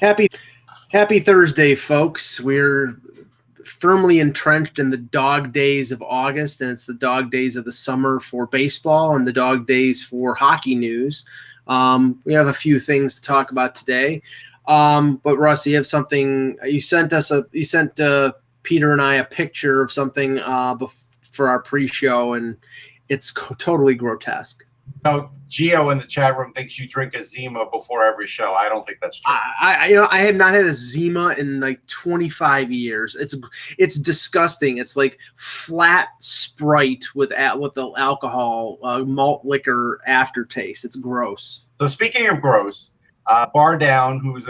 Happy Happy Thursday, folks. We're firmly entrenched in the dog days of August, and it's the dog days of the summer for baseball and the dog days for hockey news. We have a few things to talk about today. But Russ, you have something. You sent Peter and I a picture of something for our pre-show, and it's totally grotesque. No, Gio in the chat room thinks you drink a Zima before every show. I don't think that's true. I have not had a Zima in like 25 years. It's disgusting. It's like flat Sprite with the alcohol malt liquor aftertaste. It's gross. So speaking of gross, Bar Down, who's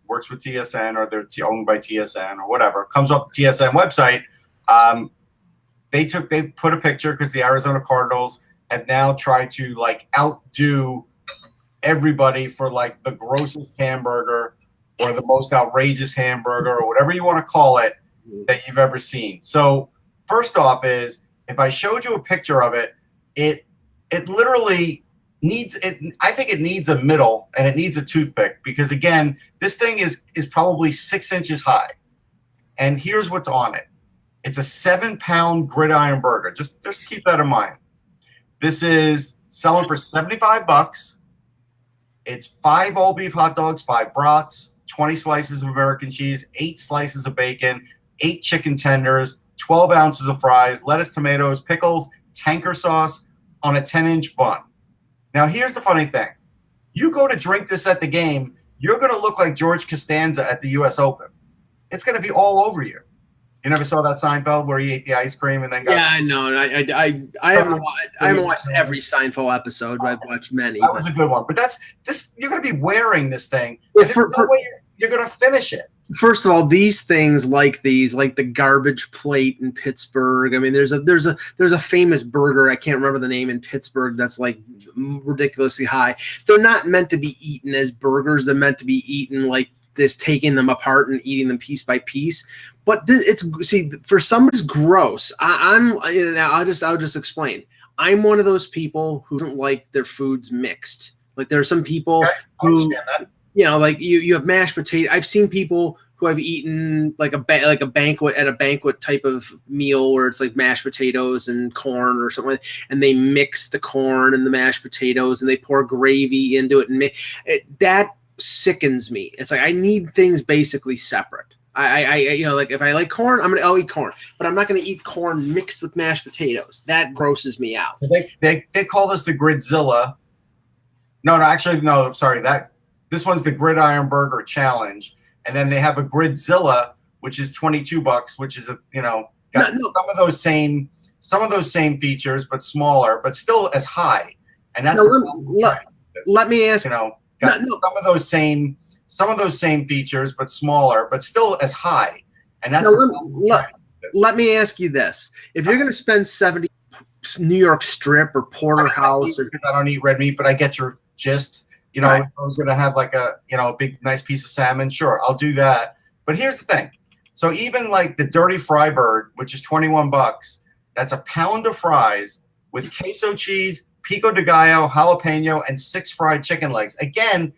works with TSN or they're owned by TSN or whatever, comes off the TSN website. They put a picture because the Arizona Cardinals have now tried to outdo everybody for the grossest hamburger or the most outrageous hamburger or whatever you want to call it that you've ever seen. So first off is, if I showed you a picture of it, it literally needs it. I think it needs a middle and it needs a toothpick, because again, this thing is probably 6 inches high. And here's what's on it. It's a 7-pound gridiron burger. Just keep that in mind. This is selling for $75. It's 5 all-beef hot dogs, 5 brats, 20 slices of American cheese, 8 slices of bacon, 8 chicken tenders, 12 ounces of fries, lettuce, tomatoes, pickles, tanker sauce on a 10-inch bun. Now, here's the funny thing. You go to drink this at the game, you're going to look like George Costanza at the U.S. Open. It's going to be all over you. You never saw that Seinfeld where he ate the ice cream and then got... Yeah, I know. I haven't watched every Seinfeld episode, but I've watched many. That was a good one. But you're going to be wearing this thing. Yeah, there's no way you're going to finish it. First of all, these things like the garbage plate in Pittsburgh. I mean, there's a famous burger, I can't remember the name, in Pittsburgh that's like ridiculously high. They're not meant to be eaten as burgers. They're meant to be eaten like this, taking them apart and eating them piece by piece. But for some it's gross. I'll just explain. I'm one of those people who doesn't like their foods mixed. Like, there are some people who, you have mashed potato. I've seen people who have eaten like a banquet type of meal where it's like mashed potatoes and corn or something, and they mix the corn and the mashed potatoes and they pour gravy into it, and that sickens me. It's like, I need things basically separate. If I like corn, I'll eat corn, but I'm not going to eat corn mixed with mashed potatoes. That grosses me out. They call this the Gridzilla. No, sorry. This one's the Gridiron Burger Challenge, and then they have a Gridzilla, which is $22, which is some of those same features, but smaller, but still as high. And that's let me ask some of those same features, but smaller, but still as high. And that's let me ask you this: if you're going to spend $70, New York Strip or Porterhouse, because I don't eat red meat, but I get your gist. Right. If I was going to have a big nice piece of salmon, sure, I'll do that. But here's the thing: so even like the Dirty Fry Bird, which is $21, that's a pound of fries with queso cheese, pico de gallo, jalapeno, and 6 fried chicken legs. Again,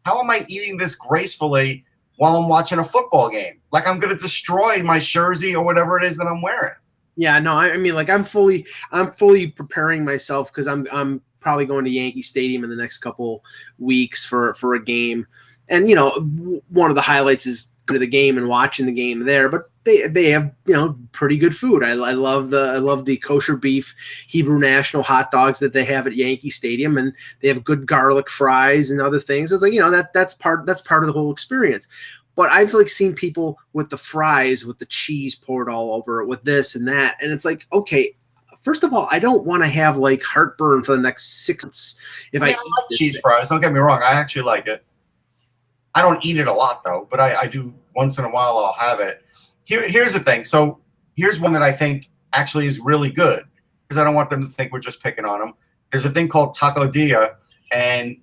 how am I eating this gracefully while I'm watching a football game? Like, I'm going to destroy my jersey or whatever it is that I'm wearing. Yeah, no, I mean, like, I'm fully preparing myself because I'm probably going to Yankee Stadium in the next couple weeks for a game. And, one of the highlights is going to the game and watching the game there, but they have pretty good food. I love the kosher beef Hebrew National hot dogs that they have at Yankee Stadium, and they have good garlic fries and other things. It's like, that's part of the whole experience. But I've seen people with the fries with the cheese poured all over it with this and that, and it's like, okay, first of all, I don't want to have heartburn for the next 6 months I like cheese fries. Don't get me wrong, I actually like it. I don't eat it a lot though, but I do once in a while. I'll have it. Here's the thing. So here's one that I think actually is really good, because I don't want them to think we're just picking on them. There's a thing called taco dia, and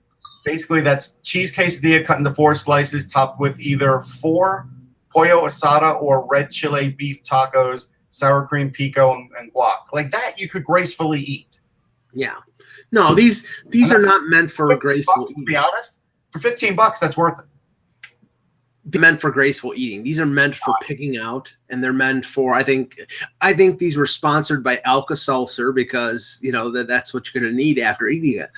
basically that's cheese quesadilla cut into 4 slices, topped with either 4 pollo asada or red chile beef tacos, sour cream pico, and guac. Like that, you could gracefully eat. Yeah. No, these are not meant for a graceful. To be honest, For $15, that's worth it. They're meant for graceful eating. These are meant for picking out, and they're meant for. I think these were sponsored by Alka-Seltzer because that's what you're going to need after eating it.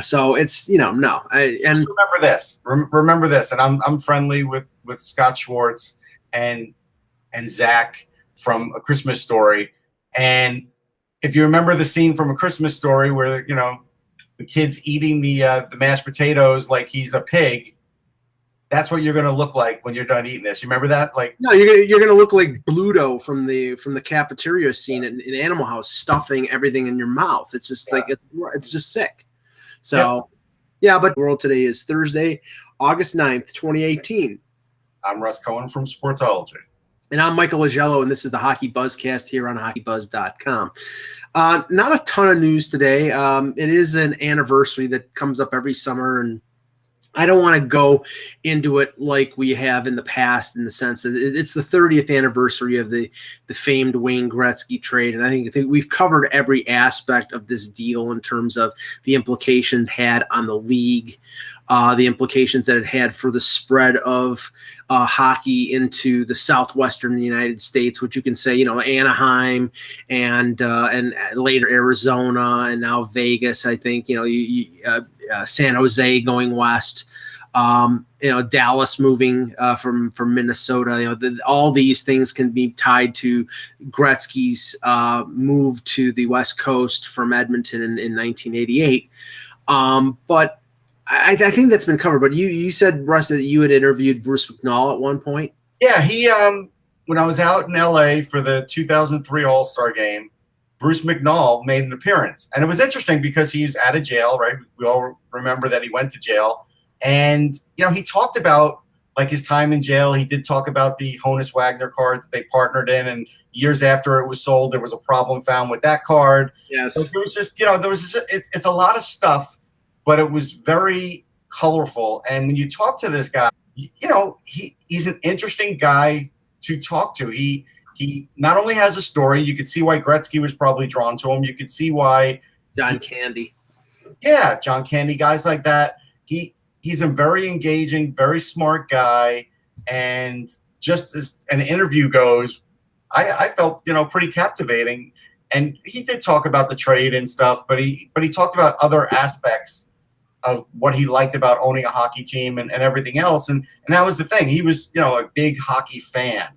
So it's no. Just remember this. Remember this, and I'm friendly with Scott Schwartz and Zach from A Christmas Story, and if you remember the scene from A Christmas Story where the kid's eating the mashed potatoes like he's a pig. That's what you're going to look like when you're done eating this. You remember that? Like, no, you're gonna look like Bluto from the cafeteria scene in Animal House, stuffing everything in your mouth. It's just like it's just sick. So, but the world today is Thursday, August 9th, 2018. I'm Russ Cohen from Sportsology. And I'm Michael Agello, and this is the Hockey Buzzcast here on HockeyBuzz.com. Not a ton of news today. It is an anniversary that comes up every summer, and I don't want to go into it like we have in the past, in the sense that it's the 30th anniversary of the famed Wayne Gretzky trade. And I think we've covered every aspect of this deal in terms of the implications it had on the league, the implications that it had for the spread of hockey into the southwestern United States, which you can say, Anaheim and later Arizona and now Vegas. I think, San Jose going west, Dallas moving from Minnesota. All these things can be tied to Gretzky's move to the West Coast from Edmonton in 1988. But I think that's been covered. But you said, Russ, that you had interviewed Bruce McNall at one point. Yeah, he when I was out in LA for the 2003 All-Star game, Bruce McNall made an appearance. And it was interesting because he's out of jail, right? We all remember that he went to jail. And, he talked about like his time in jail. He did talk about the Honus Wagner card that they partnered in. And years after it was sold, there was a problem found with that card. Yes. So it was just, it's a lot of stuff, but it was very colorful. And when you talk to this guy, he's an interesting guy to talk to. He not only has a story, you could see why Gretzky was probably drawn to him. You could see why John Candy. Yeah, John Candy, guys like that. He's a very engaging, very smart guy. And just as an interview goes, I felt, pretty captivating. And he did talk about the trade and stuff, but he talked about other aspects of what he liked about owning a hockey team and everything else. And that was the thing. He was, a big hockey fan.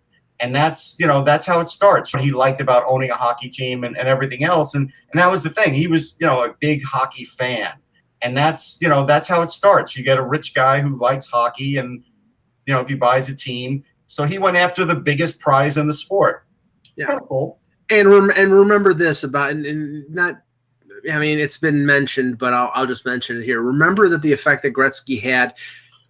And that's how it starts. What he liked about owning a hockey team and everything else. And that was the thing. He was, a big hockey fan. And that's how it starts. You get a rich guy who likes hockey and, if he buys a team. So he went after the biggest prize in the sport. Yeah. Kind of cool. And remember this about, and not, I mean, it's been mentioned, but I'll just mention it here. Remember that the effect that Gretzky had,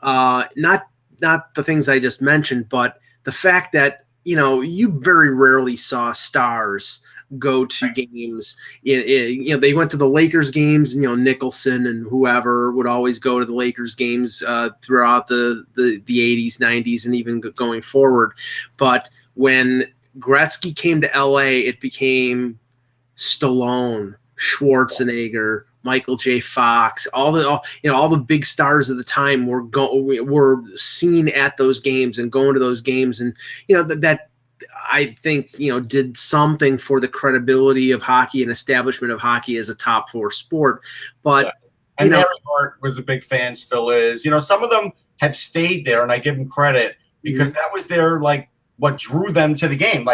not the things I just mentioned, but the fact that, you very rarely saw stars go to games. They went to the Lakers games, Nicholson and whoever would always go to the Lakers games throughout the 80s, 90s, and even going forward. But when Gretzky came to LA, it became Stallone, Schwarzenegger, Michael J. Fox, all the big stars of the time were seen at those games and going to those games, and that I think did something for the credibility of hockey and establishment of hockey as a top four sport. But and Mary Hart was a big fan, still is. Some of them have stayed there, and I give them credit because that was their what drew them to the game.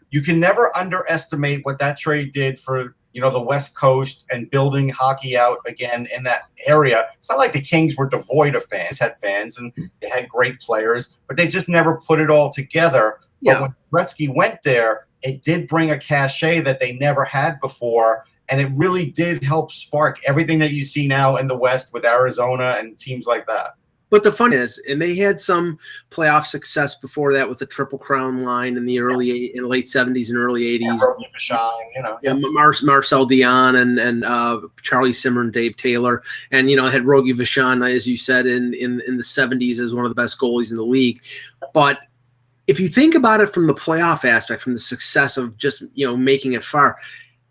You can never underestimate what that trade did for the West Coast and building hockey out again in that area. It's not like the Kings were devoid of fans, had fans, and they had great players, but they just never put it all together. Yeah. But when Gretzky went there, it did bring a cachet that they never had before, and it really did help spark everything that you see now in the West with Arizona and teams like that. But the fun is, and they had some playoff success before that with the Triple Crown line in the late 70s and early 80s. Marcel Dion and Charlie Simmer and Dave Taylor, and had Rogie Vachon, as you said, in the 70s as one of the best goalies in the league. But if you think about it from the playoff aspect, from the success of just making it far,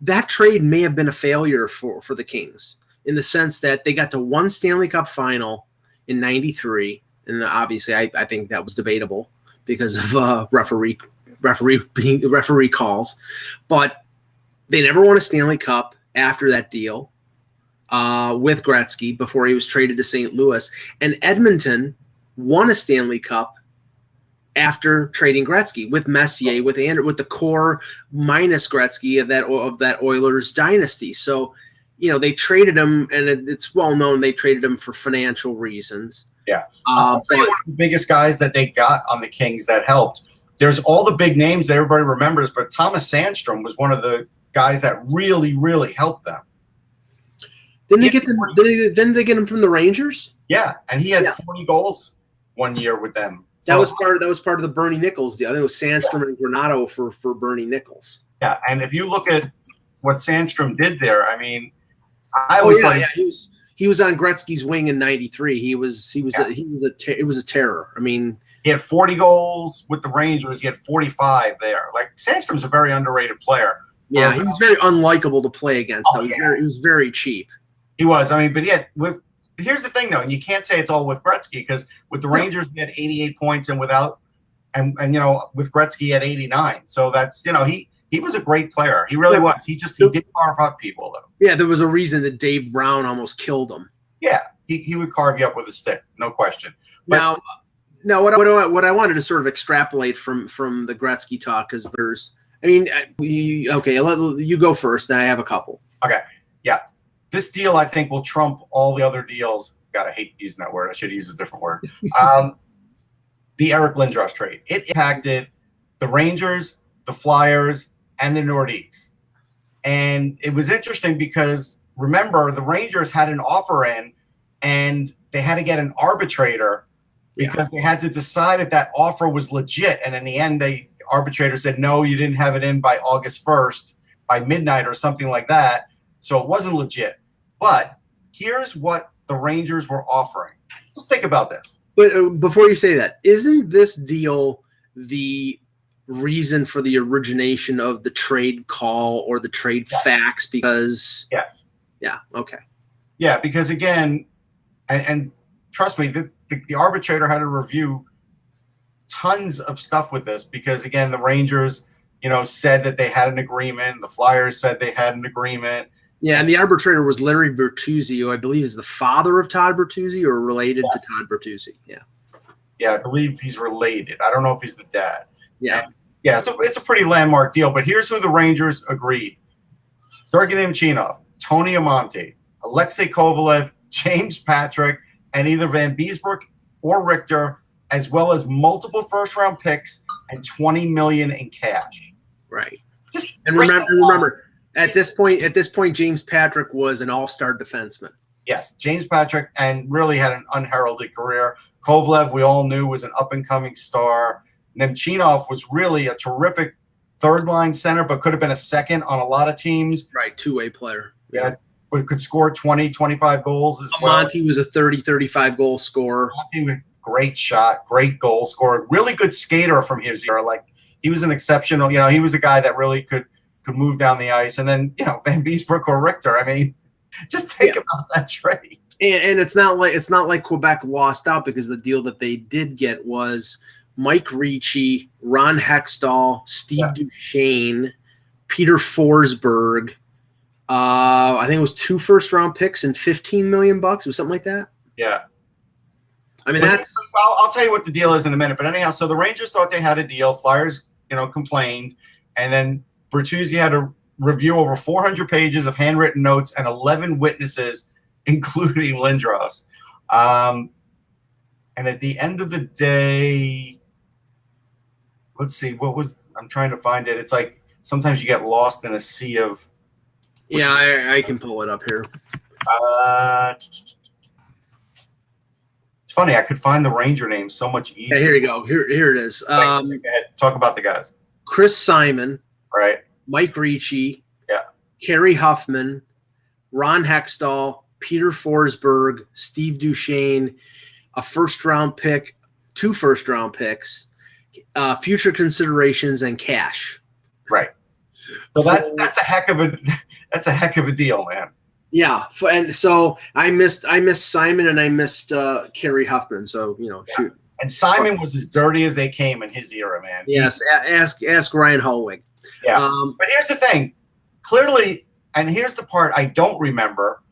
that trade may have been a failure for the Kings. in the sense that they got to one Stanley Cup final in '93, and obviously I think that was debatable because of referee calls, but they never won a Stanley Cup after that deal with Gretzky before he was traded to St. Louis, and Edmonton won a Stanley Cup after trading Gretzky with Messier, with the core minus Gretzky of that Oilers dynasty. So, they traded him, and it's well known they traded him for financial reasons. Yeah. I'll tell you one of the biggest guys that they got on the Kings that helped. There's all the big names that everybody remembers, but Thomas Sandstrom was one of the guys that really, really helped them. Didn't they get him from the Rangers? Yeah, and he had 40 goals one year with them. That was part of the Bernie Nichols deal. I think it was Sandstrom and Granato for Bernie Nichols. Yeah, and if you look at what Sandstrom did there, I mean, he was on Gretzky's wing in '93. He was a terror. I mean, he had 40 goals with the Rangers. He had 45 there. Like, Sandstrom's a very underrated player. Yeah, he was very unlikable to play against. He was very cheap. He was. I mean, but here's the thing, though, and you can't say it's all with Gretzky, because with the Rangers he had 88 points, and with Gretzky he had 89. So that's he was a great player. He really was. He did carve up people, though. Yeah, there was a reason that Dave Brown almost killed him. Yeah, he would carve you up with a stick, no question. But now what I wanted to sort of extrapolate from the Gretzky talk, because you go first, then I have a couple. Okay, yeah. This deal, I think, will trump all the other deals. God, I hate using that word. I should use a different word. The Eric Lindros trade. It impacted the Rangers, the Flyers, and the Nordiques. And it was interesting because, remember, the Rangers had an offer in, and they had to get an arbitrator because they had to decide if that offer was legit. And in the end, the arbitrator said, no, you didn't have it in by August 1st, by midnight or something like that. So it wasn't legit. But here's what the Rangers were offering. Let's think about this. But before you say that, isn't this deal the reason for the origination of the trade call or the trade fax? Because because again, and trust me, the arbitrator had to review tons of stuff with this, because again, the Rangers, said that they had an agreement. The Flyers said they had an agreement. Yeah, and the arbitrator was Larry Bertuzzi, who I believe is the father of Todd Bertuzzi or related to Todd Bertuzzi. Yeah. Yeah, I believe he's related. I don't know if he's the dad. Yeah. And, so it's a pretty landmark deal. But here's who the Rangers agreed. Sergei Nemchinov, Tony Amonte, Alexei Kovalev, James Patrick, and either Van Beesbrook or Richter, as well as multiple first-round picks and $20 million in cash. Right. And remember, at this point, James Patrick was an all-star defenseman. Yes, James Patrick, and really had an unheralded career. Kovalev, we all knew, was an up-and-coming star. Nemchinov was really a terrific third-line center, but could have been a second on a lot of teams. Right, two-way player. Yeah, but could score 20, 25 goals as well. Monty was a 30, 35-goal scorer. Monty, great shot, great goal scorer, really good skater from his era. Like, he was an exceptional, he was a guy that really could move down the ice. And then, Van Beesbrook or Richter. I mean, just think about that trade. And it's not like Quebec lost out, because the deal that they did get was Mike Ricci, Ron Hextall, Steve Duchesne, Peter Forsberg. I think it was 2 first-round picks and $15 million. It was something like that. Yeah. I mean, I'll tell you what the deal is in a minute. But anyhow, so the Rangers thought they had a deal. Flyers, complained. And then Bertuzzi had to review over 400 pages of handwritten notes and 11 witnesses, including Lindros. And at the end of the day, let's see, I'm trying to find it. It's like sometimes you get lost in a sea of. Yeah, I can pull it up here. It's funny. I could find the Ranger names so much easier. Here you go. Here it is. Go ahead. Talk about the guys. Chris Simon. Right. Mike Ricci. Yeah. Kerry Huffman. Ron Hextall. Peter Forsberg. Steve Duchesne. A first-round pick. 2 first-round picks. Future considerations and cash. Right. So that's a heck of a deal, man. Yeah, and so I missed Simon and I missed Kerry Huffman. So shoot. And Simon was as dirty as they came in his era, man. Yes, ask Ryan Holwig. Yeah, but here's the thing, clearly, and here's the part I don't remember.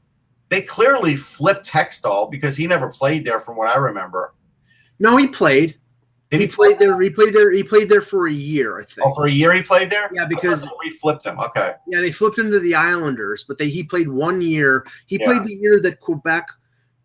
They clearly flipped Hextall because he never played there, from what I remember. No, he played. He played there. He played there for a year, I think. Oh, for a year he played there? Yeah, because we flipped him. Okay. Yeah, they flipped him to the Islanders, but he played 1 year. He played the year that Quebec.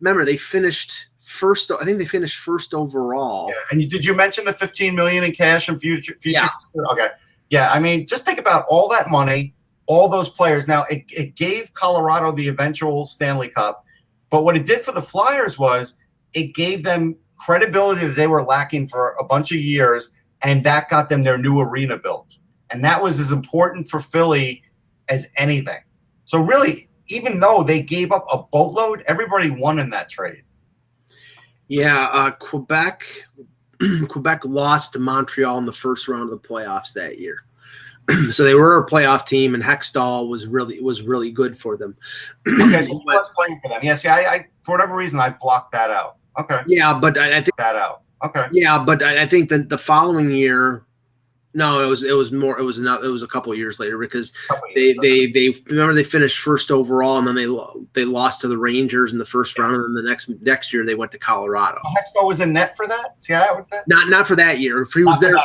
Remember, they finished first. I think they finished first overall. Yeah. And did you mention the $15 million in cash and future? Yeah. Okay. Yeah. I mean, just think about all that money, all those players. Now, it gave Colorado the eventual Stanley Cup, but what it did for the Flyers was it gave them credibility that they were lacking for a bunch of years, and that got them their new arena built. And that was as important for Philly as anything. So really, even though they gave up a boatload, everybody won in that trade. Yeah, Quebec lost to Montreal in the first round of the playoffs that year. So they were a playoff team, and Hextall was really good for them. Okay, so he was playing for them. Yeah, see, I for whatever reason I blocked that out. Okay. Yeah, but I think that out. Okay. Yeah, but I think that the following year, no, it was a couple of years later, because they remember they finished first overall, and then they lost to the Rangers in the first round, and then the next year they went to Colorado. Hextall was in net for that. See how with that? Not for that year. He was there.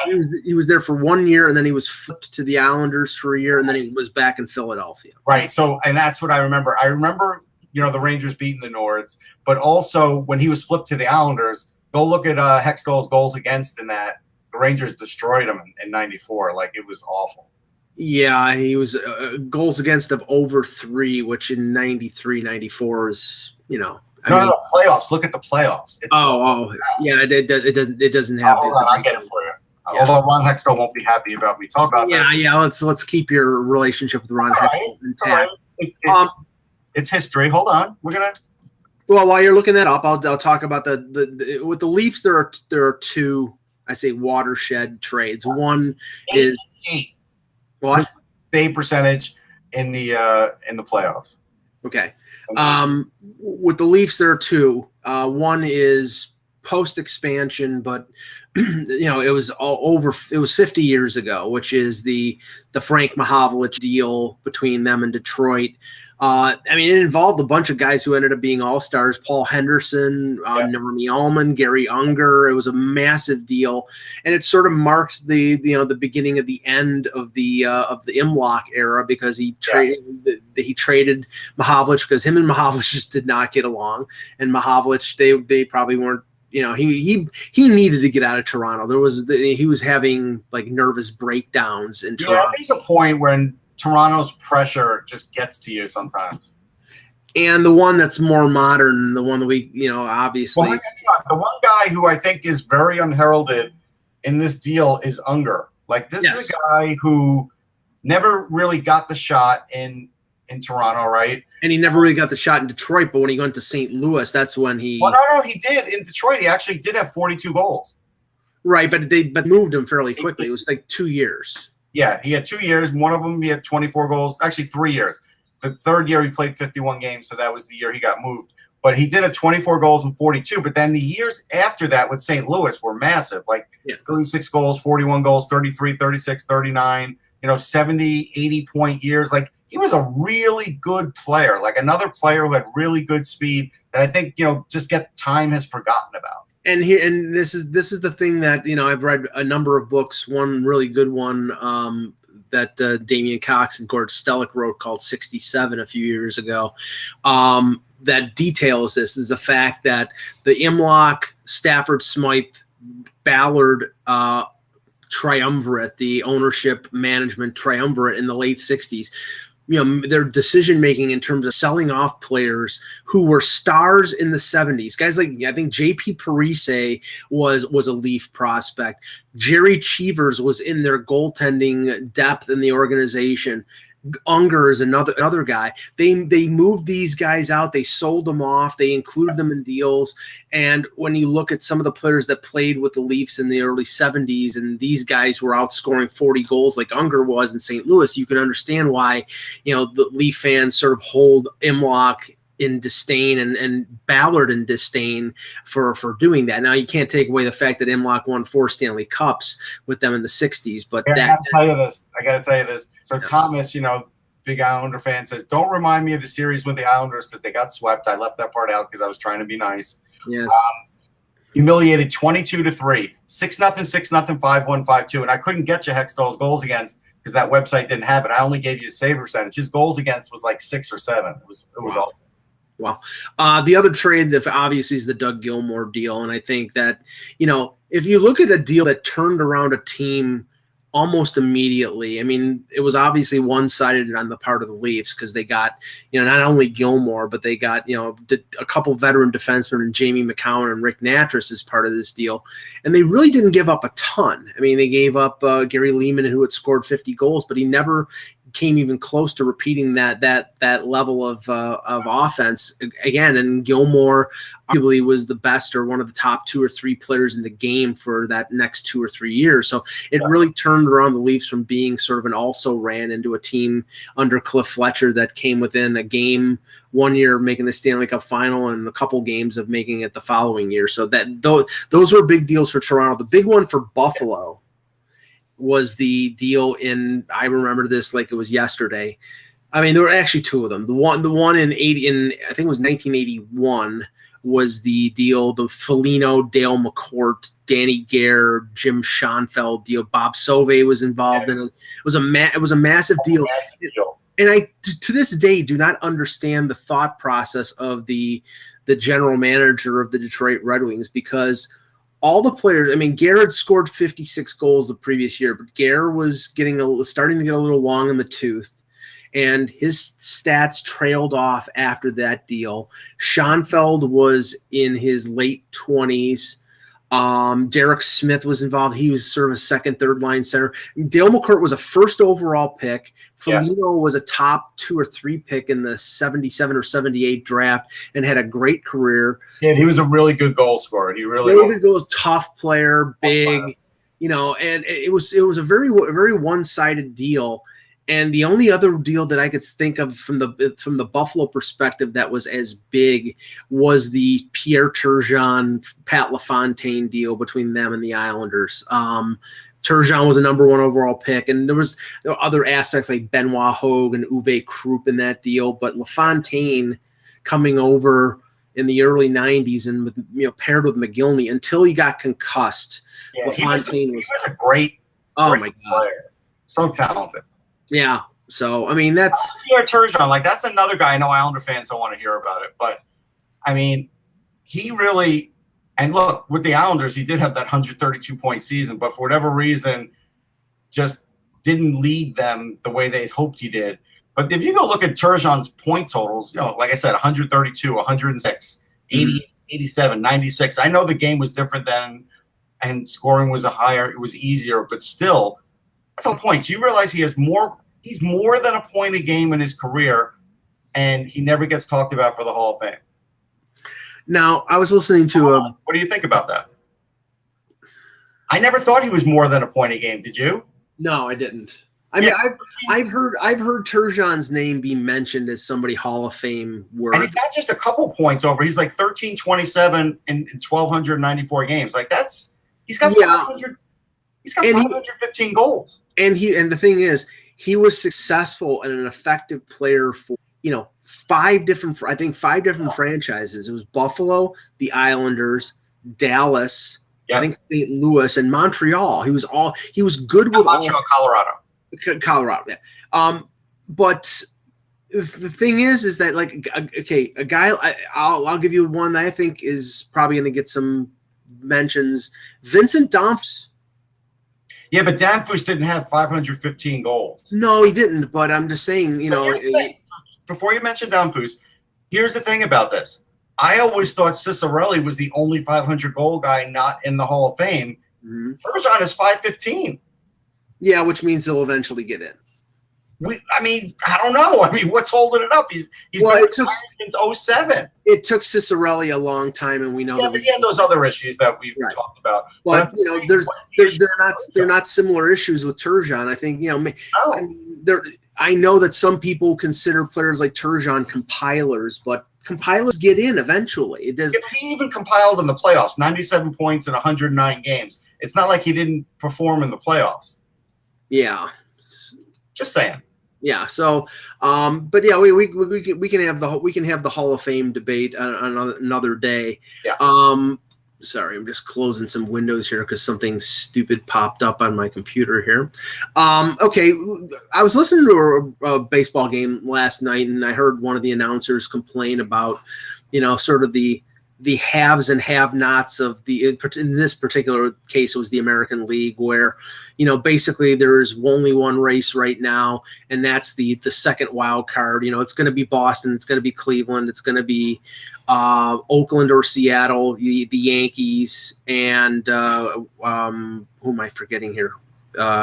He was there for 1 year, and then he was flipped to the Islanders for a year, and then he was back in Philadelphia. Right. So, and that's what I remember. I remember, the Rangers beating the Nords, but also when he was flipped to the Islanders, go look at Hextall's goals against in that. The Rangers destroyed him in '94. Like, it was awful. Yeah, he was goals against of over 3, which in '93, '94 is, No, playoffs. Look at the playoffs. Yeah, it doesn't have. Hold on, I'll get it for you. Yeah. Although Ron Hextall won't be happy about me talking about that. Yeah. Let's keep your relationship with Ron Hextall intact. It's history. Hold on, we're gonna. Well, while you're looking that up, I'll talk about with the Leafs. There are two, I say, watershed trades. One is what? Save percentage in the playoffs. Okay. With the Leafs, there are two. One is post-expansion, but it was it was 50 years ago, which is the Frank Mahovlich deal between them and Detroit. It involved a bunch of guys who ended up being all-stars: Paul Henderson, Normie Ullman, Gary Unger. It was a massive deal, and it sort of marked the beginning of the end of the Imlock era, because he traded Mahovlich, because him and Mahovlich just did not get along, and Mahovlich they probably weren't. He needed to get out of Toronto. He was having like nervous breakdowns in Toronto. Yeah, there's a point when Toronto's pressure just gets to you sometimes. And the one that's more modern, the one that we, obviously. Well, the one guy who I think is very unheralded in this deal is Unger. Like, this is a guy who never really got the shot in Toronto, right? And he never really got the shot in Detroit, but when he went to St. Louis, that's when he. Well, no, he did in Detroit. He actually did have 42 goals. Right, but they moved him fairly quickly. It was like 2 years. Yeah, he had 2 years. One of them, he had 24 goals. Actually, 3 years. The third year, he played 51 games, so that was the year he got moved. But he did have 24 goals and 42. But then the years after that with St. Louis were massive, like 36 goals, 41 goals, 33, 36, 39, 70, 80-point years. Like, he was a really good player, like another player who had really good speed that I think, just time has forgotten about. And this is the thing that, I've read a number of books. One really good one that Damian Cox and Gord Stellick wrote called 67 a few years ago, that details this, is the fact that the Imlock, Stafford, Smythe, Ballard triumvirate, the ownership management triumvirate in the late 60s, their decision-making in terms of selling off players who were stars in the 70s. Guys like, I think J.P. Parise was a Leaf prospect. Jerry Cheevers was in their goaltending depth in the organization. Unger is another guy. They moved these guys out. They sold them off. They included them in deals. And when you look at some of the players that played with the Leafs in the early 70s, and these guys were outscoring 40 goals like Unger was in St. Louis, you can understand why, the Leaf fans sort of hold Imlach in disdain and Ballard in disdain for doing that. Now, you can't take away the fact that Imlach won 4 Stanley Cups with them in the 60s, but I got to tell you this. So Thomas, big Islander fan, says, don't remind me of the series with the Islanders because they got swept. I left that part out because I was trying to be nice. Yes. Humiliated 22-3, 6-0, 6-0, 5-1, 5-2. And I couldn't get you Hextall's goals against because that website didn't have it. I only gave you a save percentage. His goals against was like 6 or 7. It was awful. Well, the other trade that obviously is the Doug Gilmour deal. And I think that, if you look at a deal that turned around a team almost immediately, I mean, it was obviously one-sided on the part of the Leafs because they got, not only Gilmour, but they got, a couple veteran defensemen and Jamie McCowan and Rick Natras as part of this deal. And they really didn't give up a ton. I mean, they gave up Gary Lehman, who had scored 50 goals, but he never came even close to repeating that level of offense again. And Gilmour arguably was the best or one of the top 2 or 3 players in the game for that next 2 or 3 years. So it really turned around the Leafs from being sort of an also-ran into a team under Cliff Fletcher that came within a game one year making the Stanley Cup final and a couple games of making it the following year. So that those were big deals for Toronto. The big one for Buffalo was the deal I remember this like it was yesterday. I mean, there were actually 2 of them. The one in I think it was 1981 was the deal, the Foligno, Dale McCourt, Danny Gare, Jim Schoenfeld deal. Bob Sauvé was involved in it. It was a massive deal. And I, to this day, do not understand the thought process of the general manager of the Detroit Red Wings, because all the players, I mean, Garrett scored 56 goals the previous year, but Garrett was starting to get a little long in the tooth, and his stats trailed off after that deal. Schoenfeld was in his late 20s. Derek Smith was involved. He was sort of a second, third line center. Dale McCourt was a first overall pick. Foligno was a top 2 or 3 pick in the 77 or 78 draft and had a great career. Yeah, he was a really good goal scorer. He really good goal, tough player, big, and it was a very, very one-sided deal. And the only other deal that I could think of from the Buffalo perspective that was as big was the Pierre Turgeon, Pat LaFontaine deal between them and the Islanders. Turgeon was a number 1 overall pick, and there were other aspects like Benoit Hogue and Uwe Krupp in that deal. But LaFontaine coming over in the early 90s and with, paired with McGillney until he got concussed. Yeah, LaFontaine was a great my God, player. So talented. Yeah, so I mean that's Turgeon. Like that's another guy. I know Islander fans don't want to hear about it, but I mean, he really. And look, with the Islanders, he did have that 132-point season, but for whatever reason, just didn't lead them the way they'd hoped he did. But if you go look at Turgeon's point totals, like I said, 132, 106, 80, 87, 96. I know the game was different then, and scoring was it was easier, but still. That's all points. You realize he's more than a point a game in his career, and he never gets talked about for the Hall of Fame. Now, I was listening to what do you think about that? I never thought he was more than a point a game. Did you? No, I didn't. I mean, I've heard Turgeon's name be mentioned as somebody Hall of Fame worthy. And he's not just a couple points over. He's like 1327 in 1,294 games. Like he's got 500. He's got 515 goals. And the thing is, he was successful and an effective player for, 5 different franchises. It was Buffalo, the Islanders, Dallas, I think St. Louis, and Montreal. He was good with Montreal, Colorado. Yeah. But the thing is that a guy, I'll give you one that I think is probably going to get some mentions. Vincent Damphousse. Yeah, but Damphousse didn't have 515 goals. No, he didn't. But I'm just saying, before you mention Damphousse, here's the thing about this. I always thought Cicerelli was the only 500 goal guy not in the Hall of Fame. Turgeon is 515. Yeah, which means he'll eventually get in. I mean, I don't know. I mean, what's holding it up? He's well, been since 2007. It took Cicerelli a long time, and we know that but he had those other issues that we've talked about. But you know, they're not similar issues with Turgeon. I think I know that some people consider players like Turgeon compilers, but compilers get in eventually. He even compiled in the playoffs, 97 points in 109 games. It's not like he didn't perform in the playoffs. Yeah, just saying. Yeah. So, but yeah, we can have the Hall of Fame debate on another day. Yeah. Sorry, I'm just closing some windows here because something stupid popped up on my computer here. Okay, I was listening to a baseball game last night, and I heard one of the announcers complain about, sort of the haves and have-nots of in this particular case, it was the American League, where, basically there's only one race right now, and that's the second wild card. It's going to be Boston, it's going to be Cleveland, it's going to be Oakland or Seattle, the Yankees, and who am I forgetting here?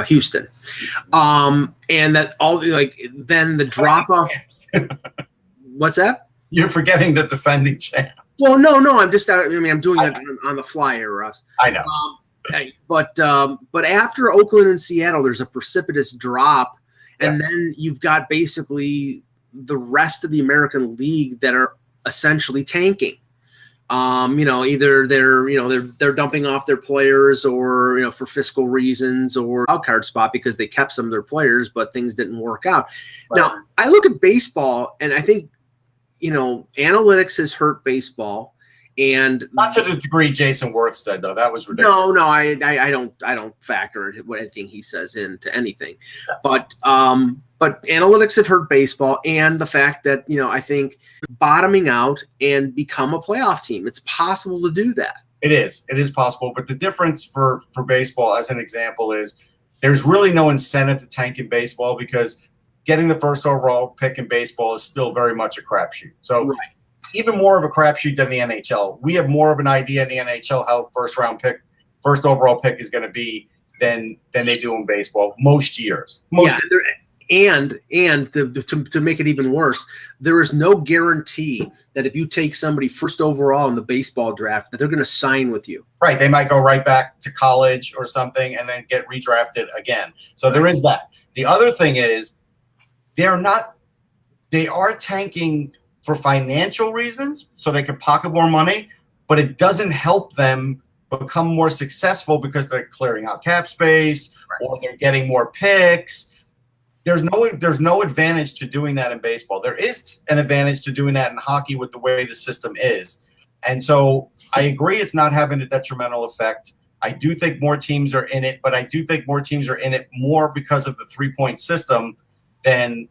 Houston. And that all then the drop off. What's that? You're forgetting the defending champ. Well, no, I'm just. I'm doing it on the fly here, Russ. I know. But after Oakland and Seattle, there's a precipitous drop, and then you've got basically the rest of the American League that are essentially tanking. Either they're dumping off their players, or for fiscal reasons, or wild card spot because they kept some of their players, but things didn't work out. Right. Now, I look at baseball, and I think analytics has hurt baseball, and not to the degree Jason Worth said, though. That was ridiculous. No, I don't factor anything he says into anything, but analytics have hurt baseball, and the fact that I think bottoming out and become a playoff team, it's possible to do that. It is possible, but the difference for baseball, as an example, is there's really no incentive to tank in baseball because getting the first overall pick in baseball is still very much a crapshoot. So even more of a crapshoot than the NHL. We have more of an idea in the NHL how first overall pick is going to be than they do in baseball most years. And to make it even worse, there is no guarantee that if you take somebody first overall in the baseball draft that they're going to sign with you. Right. They might go right back to college or something and then get redrafted again. So there is that. The other thing is, they are tanking for financial reasons so they can pocket more money, but it doesn't help them become more successful because they're clearing out cap space or they're getting more picks. There's no advantage to doing that in baseball. There is an advantage to doing that in hockey with the way the system is. And so I agree it's not having a detrimental effect. I do think more teams are in it, but I do think more teams are in it more because of the 3-point system than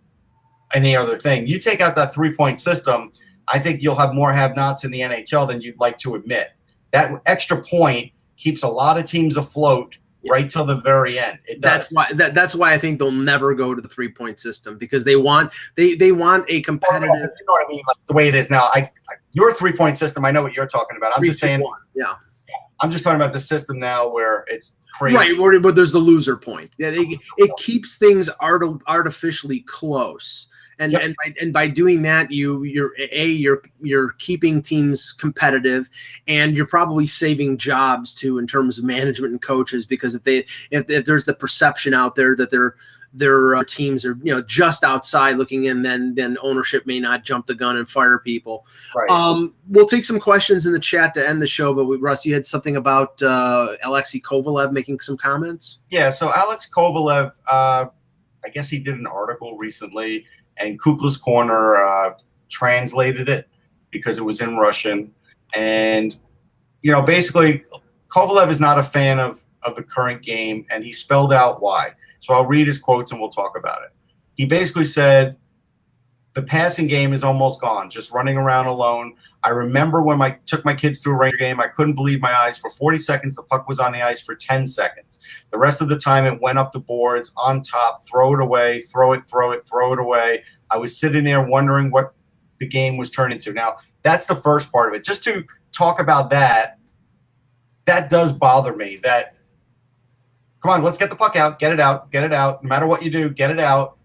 any other thing. You take out that 3-point system, I think you'll have more have-nots in the NHL than you'd like to admit. That extra point keeps a lot of teams afloat right till the very end. It does. That's why I think they'll never go to the 3-point system, because they want a competitive. You know what I mean? Like the way it is now. Your 3-point system, I know what you're talking about. I'm just saying. Yeah. I'm just talking about the system now where it's crazy. Right, but there's the loser point. It keeps things artificially close. And by doing that, you're keeping teams competitive, and you're probably saving jobs too in terms of management and coaches, because if there's the perception out there that their teams are just outside looking in, then ownership may not jump the gun and fire people. Right. We'll take some questions in the chat to end the show, but Russ, you had something about Alexei Kovalev making some comments. Yeah. So Alex Kovalev, I guess he did an article recently, and Kukla's Corner translated it because it was in Russian. And, basically Kovalev is not a fan of the current game, and he spelled out why. So I'll read his quotes and we'll talk about it. He basically said, the passing game is almost gone, just running around alone. I remember when I took my kids to a Ranger game, I couldn't believe my eyes. For 40 seconds, the puck was on the ice for 10 seconds. The rest of the time, it went up the boards, on top, throw it away, throw it away. I was sitting there wondering what the game was turned into. Now, that's the first part of it. Just to talk about that does bother me. That, come on, let's get the puck out, get it out. No matter what you do, get it out.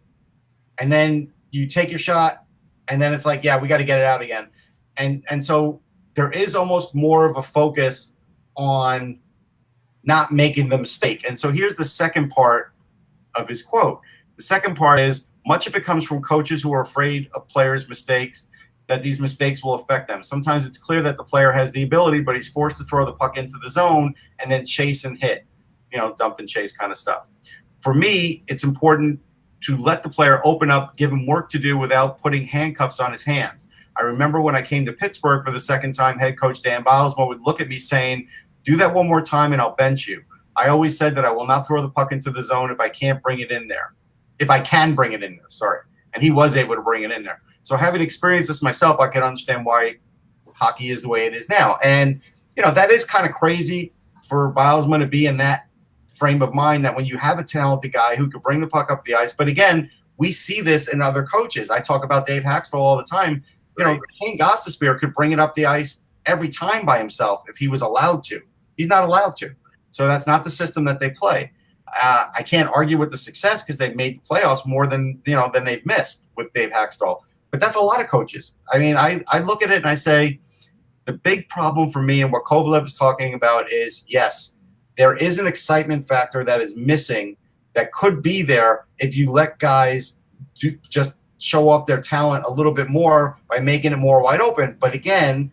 and then you take your shot, and then it's like, yeah, we got to get it out again. And so there is almost more of a focus on not making the mistake. And so here's the second part of his quote. The second part is, much of it comes from coaches who are afraid of players' mistakes, that these mistakes will affect them. Sometimes it's clear that the player has the ability, but he's forced to throw the puck into the zone and then chase and hit, dump and chase kind of stuff. For me, it's important to let the player open up, give him work to do without putting handcuffs on his hands. I remember when I came to Pittsburgh for the second time, head coach Dan Bilesma would look at me saying, do that one more time and I'll bench you. I always said that I will not throw the puck into the zone if I can't bring it in there. If I can bring it in there, sorry. And he was able to bring it in there. So having experienced this myself, I can understand why hockey is the way it is now. And, that is kind of crazy for Bilesma to be in that frame of mind, that when you have a talented guy who could bring the puck up the ice. But again, we see this in other coaches. I talk about Dave Haxtell all the time. Shane Gostisbehere could bring it up the ice every time by himself if he was allowed to. He's not allowed to. So that's not the system that they play. I can't argue with the success because they've made the playoffs more than they've missed with Dave Haxtell. But that's a lot of coaches. I mean, I look at it and I say the big problem for me and what Kovalev is talking about is, yes, there is an excitement factor that is missing that could be there if you let guys just show off their talent a little bit more by making it more wide open. But again,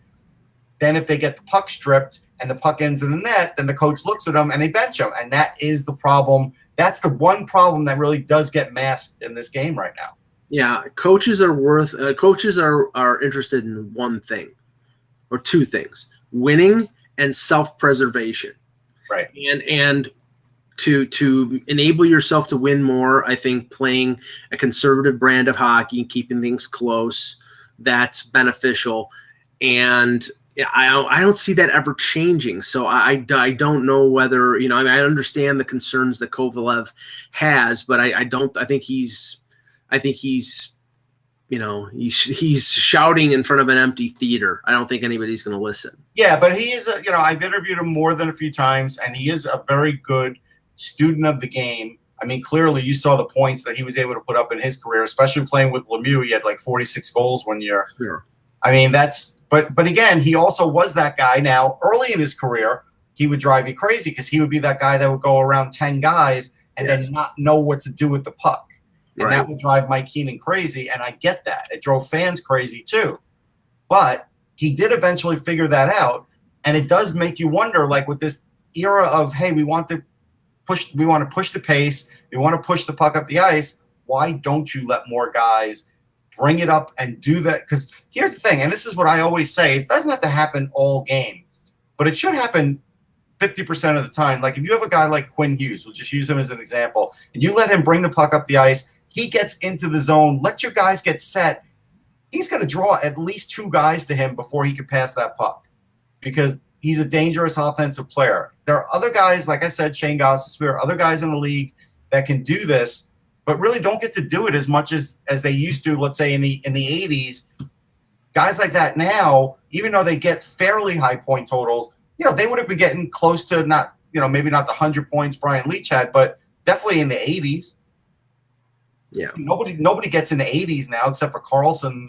then if they get the puck stripped and the puck ends in the net, then the coach looks at them and they bench them. And that is the problem. That's the one problem that really does get masked in this game right now. Yeah, coaches are interested in one thing or two things: winning and self-preservation. Right. And to enable yourself to win more, I think playing a conservative brand of hockey and keeping things close, that's beneficial. And I don't see that ever changing. So I don't know whether, I understand the concerns that Kovalev has, but I think he's shouting in front of an empty theater. I don't think anybody's going to listen. Yeah, but he is, I've interviewed him more than a few times, and he is a very good student of the game. I mean, clearly you saw the points that he was able to put up in his career, especially playing with Lemieux. He had like 46 goals one year. Sure. I mean, but again, he also was that guy. Now, early in his career, he would drive you crazy because he would be that guy that would go around 10 guys and then not know what to do with the puck. And that would drive Mike Keenan crazy, and I get that. It drove fans crazy too. But he did eventually figure that out, and it does make you wonder, like with this era of, hey, we want to push the pace, we want to push the puck up the ice, why don't you let more guys bring it up and do that? Because here's the thing, and this is what I always say, it doesn't have to happen all game, but it should happen 50% of the time. Like if you have a guy like Quinn Hughes, we'll just use him as an example, and you let him bring the puck up the ice, he gets into the zone, let your guys get set, he's going to draw at least two guys to him before he can pass that puck because he's a dangerous offensive player. There are other guys, like I said, Shane Gostisbehere, other guys in the league that can do this, but really don't get to do it as much as they used to, let's say, in the 80s. Guys like that now, even though they get fairly high point totals, they would have been getting close to not, maybe not the 100 points Brian Leach had, but definitely in the 80s. Yeah. Nobody gets in the 80s now except for Carlson,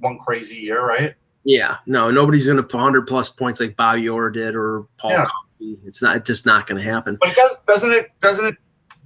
one crazy year, right? Yeah. No, nobody's going to put 100-plus points like Bobby Orr did or Paul Coffey. It's just not going to happen. But doesn't it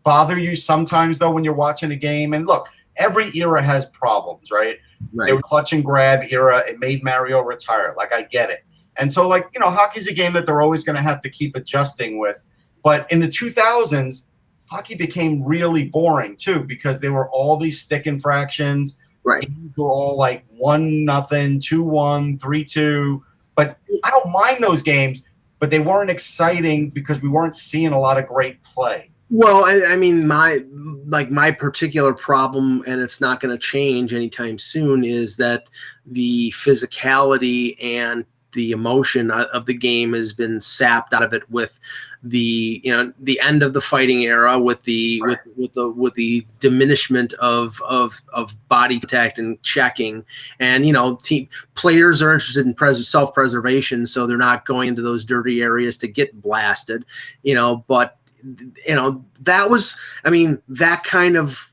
bother you sometimes though when you're watching a game? And look, every era has problems, right? They were clutch and grab era. It made Mario retire. Like, I get it. And so, like, hockey's a game that they're always going to have to keep adjusting with. But in the 2000s, hockey became really boring too because they were all these stick infractions. Right. Games were all like 1-0, 2-1, 3-2. But I don't mind those games, but they weren't exciting because we weren't seeing a lot of great play. Well, I mean, my particular problem, and it's not going to change anytime soon, is that the physicality and the emotion of the game has been sapped out of it with the end of the fighting era, with the with the diminishment of body contact and checking, and players are interested in self-preservation, so they're not going into those dirty areas to get blasted, but that was, that kind of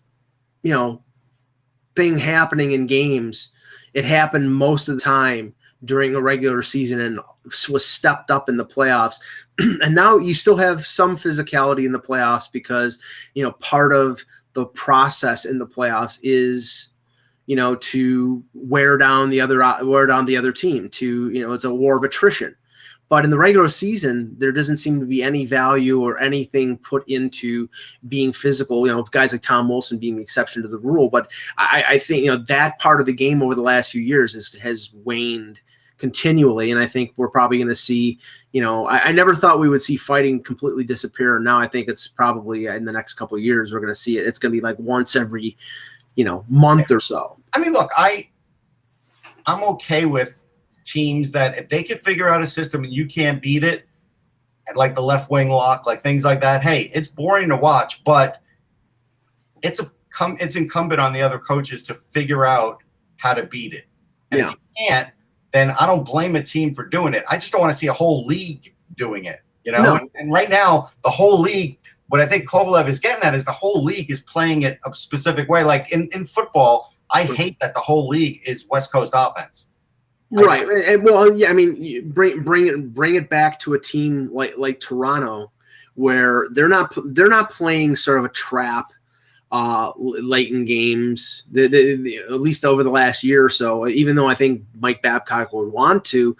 thing happening in games, it happened most of the time during a regular season and was stepped up in the playoffs. And now you still have some physicality in the playoffs because, part of the process in the playoffs is, to wear down the other team, to, it's a war of attrition. But in the regular season, there doesn't seem to be any value or anything put into being physical. Guys like Tom Wilson being the exception to the rule. But I think that part of the game over the last few years has waned continually, and I think we're probably going to see. I never thought we would see fighting completely disappear, and now I think it's probably in the next couple of years we're going to see it. It's going to be like once every month or so. I mean, look, I'm okay with teams that if they can figure out a system and you can't beat it, like the left wing lock, like things like that. Hey, it's boring to watch, but it's incumbent on the other coaches to figure out how to beat it. And if you can't, then I don't blame a team for doing it. I just don't want to see a whole league doing it. No. And right now the whole league, what I think Kovalev is getting at is the whole league is playing it a specific way. Like in football, I hate that the whole league is West Coast offense. Right, and well, yeah, I mean, bring it back to a team like Toronto, where they're not playing sort of a trap late in games. At least over the last year or so, even though I think Mike Babcock would want to,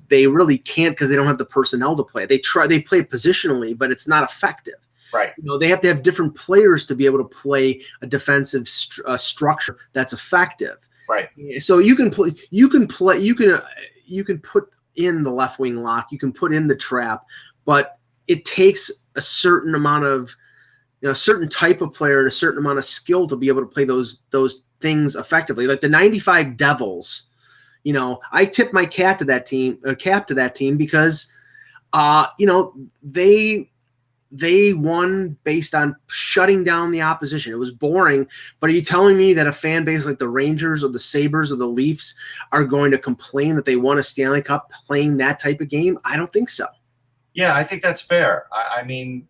they really can't because they don't have the personnel to play. They play positionally, but it's not effective. Right. They have to have different players to be able to play a defensive structure that's effective. Right. So you can put in the left wing lock, you can put in the trap, but it takes a certain amount of, a certain type of player and a certain amount of skill to be able to play those things effectively. Like the 95 Devils, I tip my cap to that team because, they won based on shutting down the opposition. It was boring, but are you telling me that a fan base like the Rangers or the Sabres or the Leafs are going to complain that they won a Stanley Cup playing that type of game? I don't think so. Yeah, I think that's fair. I mean,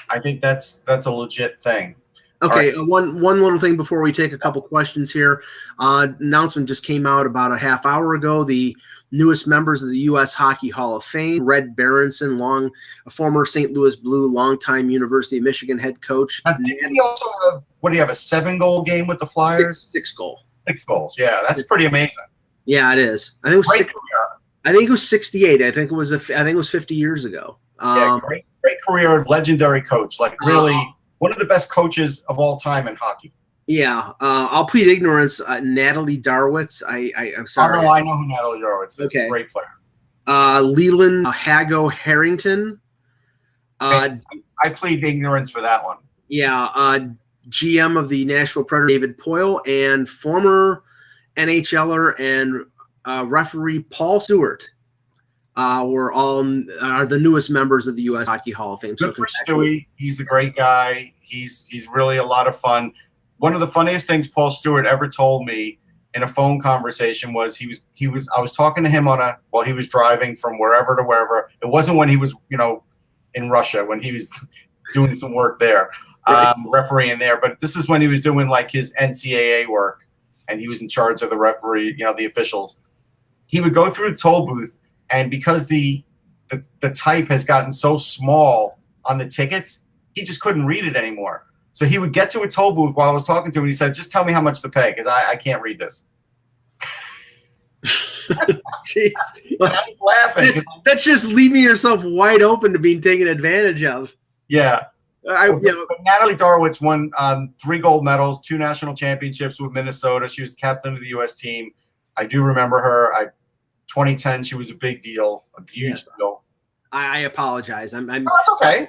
I think that's a legit thing. Okay, right. One little thing before we take a couple questions here. Announcement just came out about a half hour ago. The newest members of the U.S. Hockey Hall of Fame: Red Berenson, a former St. Louis Blue, longtime University of Michigan head coach. Did he also have? What do you have? A 7-goal game with the Flyers? Six goals. 6 goals. Yeah, that's pretty amazing. Yeah, it is. I think it was 68. I think it was 50 years ago. Yeah, great career, legendary coach. Like really. One of the best coaches of all time in hockey. Yeah, I'll plead ignorance. Natalie Darwitz. I'm sorry. Oh, no, I know who Natalie Darwitz is. Okay. Great player. Leland Hago Harrington. I plead ignorance for that one. Yeah, GM of the Nashville Predators, David Poile, and former NHLer and referee Paul Stewart. Are the newest members of the U.S. Hockey Hall of Fame. Good for Stewie. He's a great guy. He's really a lot of fun. One of the funniest things Paul Stewart ever told me in a phone conversation was I was talking to him while he was driving from wherever to wherever. It wasn't when he was in Russia, when he was doing some work there, refereeing there. But this is when he was doing like his NCAA work, and he was in charge of the referee, the officials. He would go through the toll booth. And because the type has gotten so small on the tickets, he just couldn't read it anymore. So he would get to a toll booth while I was talking to him, and he said, "Just tell me how much to pay, because I can't read this." Jeez, I was laughing. That's just leaving yourself wide open to being taken advantage of. Yeah. But Natalie Darwitz won 3 gold medals, 2 national championships with Minnesota. She was captain of the U.S. team. I do remember her. 2010, she was a big deal, a huge deal. I apologize. Oh, that's okay.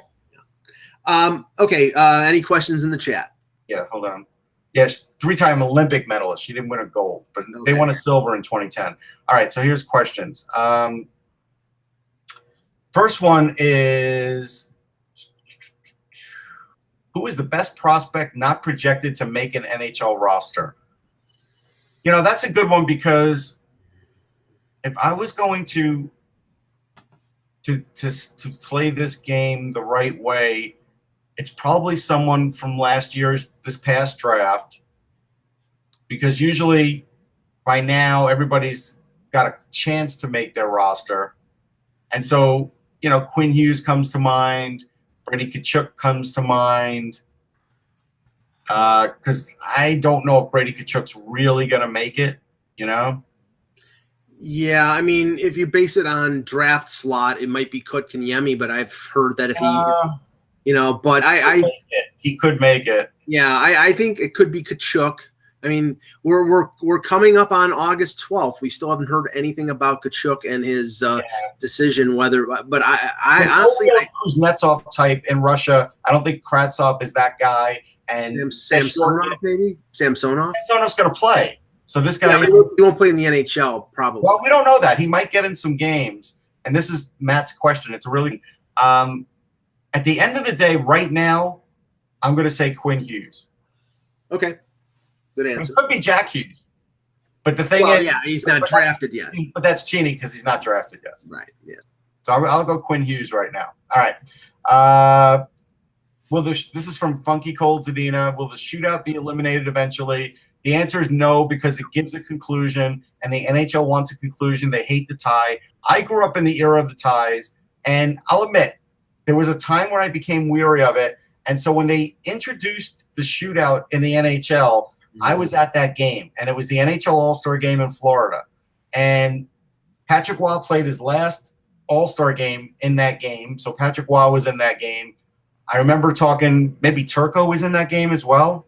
Okay. Any questions in the chat? Yeah, hold on. Yes, 3-time Olympic medalist. She didn't win a gold, but they won a silver in 2010. All right, so here's questions. First one is, who is the best prospect not projected to make an NHL roster? That's a good one, because if I was going to play this game the right way, it's probably someone from this past draft, because usually by now everybody's got a chance to make their roster. And so, Quinn Hughes comes to mind, Brady Tkachuk comes to mind, because I don't know if Brady Tkachuk's really going to make it, Yeah, I mean, if you base it on draft slot, it might be Kotkaniemi, but I've heard that if but he could make it. Yeah, I think it could be Tkachuk. I mean, we're coming up on August 12th. We still haven't heard anything about Tkachuk and his decision whether. But I honestly, Kuznetsov type in Russia. I don't think Kravtsov is that guy. And Samsonov, maybe Samsonov. Samsonov's going to play. So this guy, he won't play in the NHL probably. Well, we don't know that. He might get in some games. And this is Matt's question. It's a really at the end of the day, right now, I'm going to say Quinn Hughes. Okay. Good answer. It could be Jack Hughes. But the thing is, he's not drafted yet. But that's cheating because he's not drafted yet. Right, yeah. So I'll go Quinn Hughes right now. All right. This is from Funky Cold Zadina. Will the shootout be eliminated eventually? The answer is no, because it gives a conclusion, and the NHL wants a conclusion. They hate the tie. I grew up in the era of the ties, and I'll admit, there was a time where I became weary of it. And so when they introduced the shootout in the NHL, I was at that game, and it was the NHL All-Star game in Florida. And Patrick Roy played his last All-Star game in that game. So Patrick Roy was in that game. I remember talking, maybe Turco was in that game as well.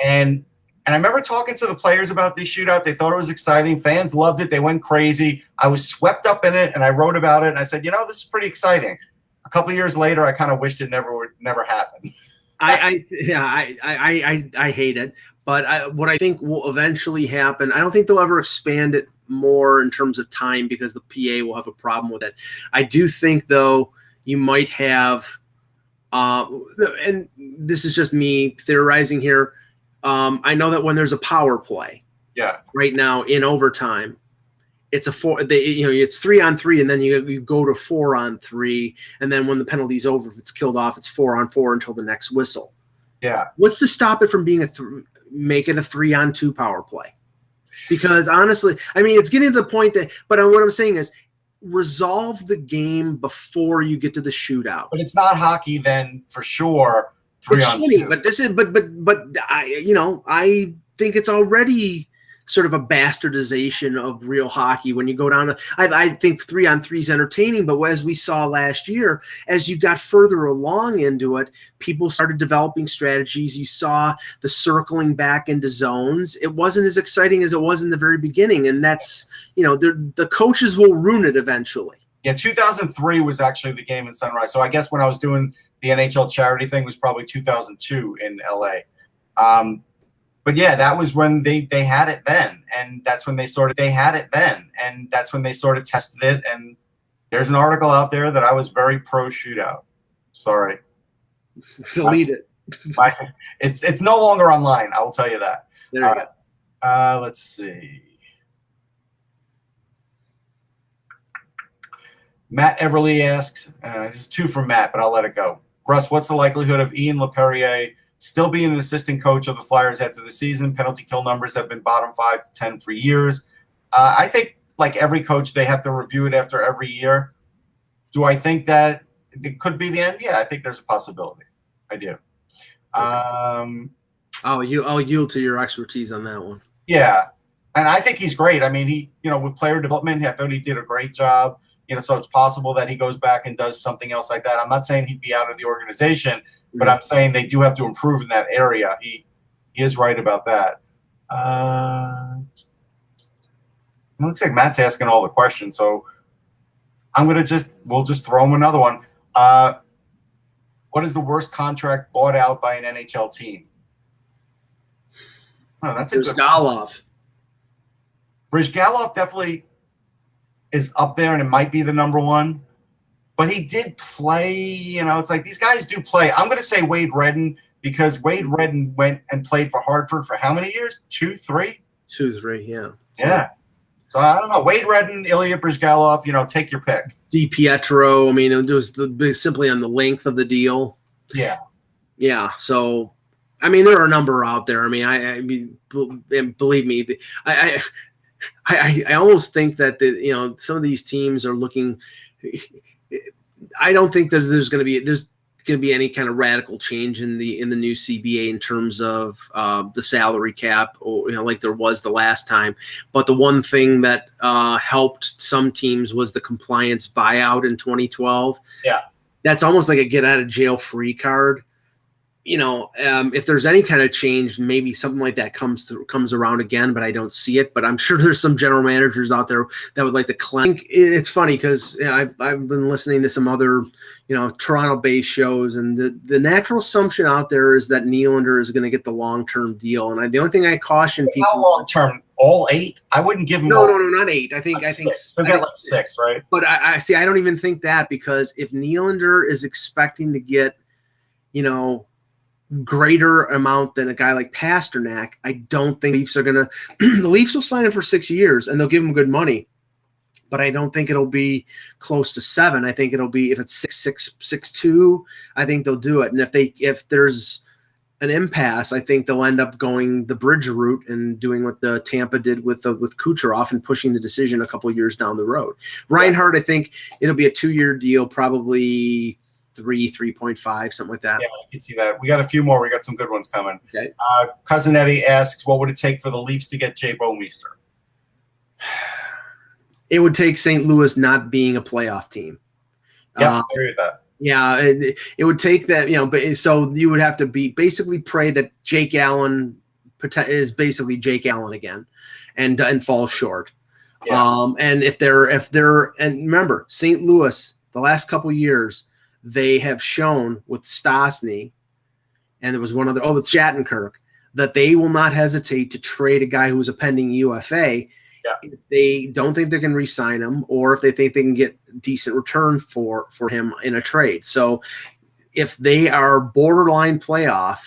And I remember talking to the players about this shootout. They thought it was exciting. Fans loved it. They went crazy. I was swept up in it, and I wrote about it. And I said, this is pretty exciting. A couple of years later, I kind of wished it never happened. I hate it. But what I think will eventually happen, I don't think they'll ever expand it more in terms of time because the PA will have a problem with it. I do think, though, you might have and this is just me theorizing here. I know that when there's a power play, right now in overtime, it's it's 3-on-3, and then you go to 4-on-3, and then when the penalty's over, if it's killed off, it's 4-on-4 until the next whistle. Yeah. What's to stop it from being make it a 3-on-2 power play? Because honestly, I mean, it's getting to the point that. But what I'm saying is, resolve the game before you get to the shootout. But it's not hockey, then, for sure. It's shitty, but this is but I think it's already sort of a bastardization of real hockey when you go down to. I think 3-on-3 is entertaining, but as we saw last year, as you got further along into it, people started developing strategies. You saw the circling back into zones. It wasn't as exciting as it was in the very beginning, and that's the coaches will ruin it eventually. Yeah, 2003 was actually the game in Sunrise. So I guess when I was doing the NHL charity thing was probably 2002 in LA. But yeah, that was when they had it then, and that's when they sort of tested it. And there's an article out there that I was very pro shootout. Sorry, delete it. It's no longer online. I will tell you that. There you go. Let's see. Matt Everly asks, this is 2 from Matt, but I'll let it go. Russ, what's the likelihood of Ian LaPerriere still being an assistant coach of the Flyers after the season? Penalty kill numbers have been bottom 5 to 10 for years. I think, like every coach, they have to review it after every year. Do I think that it could be the end? Yeah, I think there's a possibility. I do. I'll yield to your expertise on that one. Yeah, and I think he's great. I mean, he, with player development, I thought he did a great job. So it's possible that he goes back and does something else like that. I'm not saying he'd be out of the organization, but I'm saying they do have to improve in that area. He is right about that. It looks like Matt's asking all the questions, so we'll just throw him another one. What is the worst contract bought out by an NHL team? Oh, that's a good one. Brizgalov definitely is up there, and it might be the number one. But he did play, it's like these guys do play. I'm going to say Wade Redden, because Wade Redden went and played for Hartford for how many years? 2, 3? 2, 3, yeah. Yeah. So I don't know. Wade Redden, Ilya Brizgalov, take your pick. DiPietro, I mean, it was simply on the length of the deal. Yeah. Yeah, so I mean, there are a number out there. I mean, I mean, believe me, I almost think that some of these teams are looking. I don't think there's going to be any kind of radical change in the new CBA in terms of the salary cap, or like there was the last time. But the one thing that helped some teams was the compliance buyout in 2012. Yeah, that's almost like a get out of jail free card. If there's any kind of change, maybe something like that comes around again, but I don't see it. But I'm sure there's some general managers out there that would like to cleanse. It's funny because I've been listening to some other, Toronto-based shows, and the natural assumption out there is that Nylander is going to get the long-term deal. And the only thing I caution people. How long-term? All 8? I wouldn't give him. No, not 8. I think 6. They'll get like 6, right? But I see. I don't even think that, because if Nylander is expecting to get, greater amount than a guy like Pasternak, I don't think Leafs are going to – the Leafs will sign him for 6 years, and they'll give him good money. But I don't think it'll be close to 7. I think it'll be – if it's 6.2, I think they'll do it. And if there's an impasse, I think they'll end up going the bridge route and doing what the Tampa did with Kucherov and pushing the decision a couple of years down the road. Reinhart, I think it'll be a 2-year deal, probably – 3.5, something like that. Yeah, I can see that. We got a few more. We got some good ones coming. Okay. Cousin Eddie asks, what would it take for the Leafs to get Jay Bouwmeester? It would take St. Louis not being a playoff team. Yeah, I agree with that. Yeah, it would take that, but so you would have to basically pray that Jake Allen is basically Jake Allen again and falls short. Yeah. And if they're and remember, St. Louis, the last couple of years, they have shown with Stastny, and there was one other, with Shattenkirk, that they will not hesitate to trade a guy who's a pending UFA if they don't think they can re-sign him, or if they think they can get decent return for him in a trade. So if they are borderline playoff,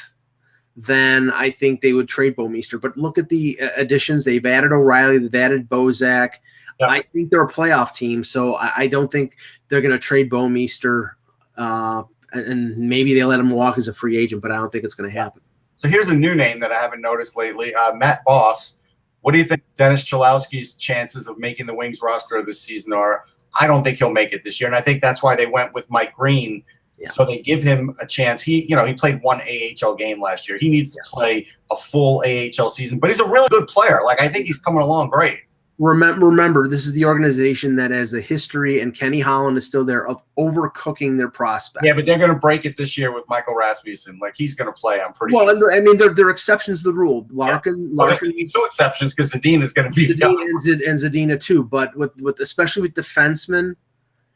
then I think they would trade Bouwmeester. But look at the additions. They've added O'Reilly. They've added Bozak. Yep. I think they're a playoff team, so I don't think they're going to trade Bouwmeester. And maybe they let him walk as a free agent, but I don't think it's going to happen. So here's a new name that I haven't noticed lately. Matt Boss. What do you think Dennis Cholowski's chances of making the Wings roster this season are? I don't think he'll make it this year, and I think that's why they went with Mike Green. Yeah. So they give him a chance. He played one AHL game last year. He needs to play a full AHL season, but he's a really good player. Like, I think he's coming along great. Remember, this is the organization that has a history, and Kenny Holland is still there, of overcooking their prospects. Yeah, but they're going to break it this year with Michael Rasmussen. Like, he's going to play, I'm pretty sure. Well, I mean, there are exceptions to the rule. Larkin, there's going to be 2 exceptions because Zadina is going to be and Zadina too. But with especially with defensemen,